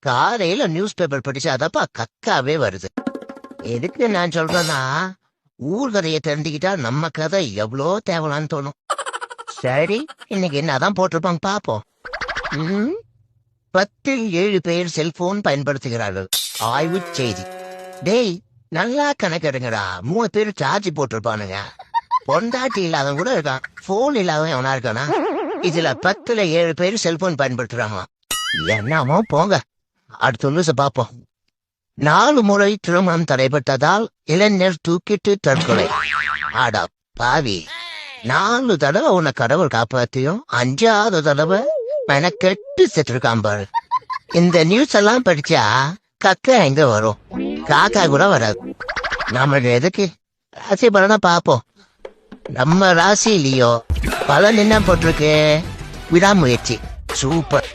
காலையில news paper படிச்சாதப்பா கக்காவே வருது. எதுக்கு நான் சொல்றேன்னா, ஊர் கதையை தெரிஞ்சுக்கிட்டா நம்ம கதை எவ்வளோ தேவலான்னு தோணும். சரி, இன்னைக்கு என்னதான் போட்டிருப்பாங்க பாப்போம். 10ல் 7 பேர் செல்போன் பயன்படுத்துகிறார்கள். ஆய்வு செய்தி. டேய், நல்லா கணக்கெடுங்கடா. 3 பேர் சார்ஜ் போட்டிருப்பானுங்க. பொண்டாட்டி இல்லாதவன் கூட இருக்கான், போன் இல்லாதவன் எவனா இருக்கானா? இதுல 10ல் 7 பேர் செல்போன் பயன்படுத்துறாங்களாம். என்னமோ போங்க. அடுத்த நியூஸ பாப்போம். 4 முறை திருமணம் தடைபட்டதால் இளைஞர் தூக்கிட்டு தற்கொலை. ஆடா பாவி, 4 தடவை உன்னை கடவுள் காப்பாத்தியும் 5ஆவது தடவை மெனக்கெட்டு செத்துருக்கான் பாரு. இந்த நியூஸ் எல்லாம் படிச்சா கக்கா எங்க வரும்? காக்கா கூட வராது. நம்மளுக்கு எதுக்கு? ராசி பலனா பாப்போம். நம்ம ராசியிலயோ பலன் என்ன போட்டிருக்கு? விடாமுயற்சி. சூப்பர்.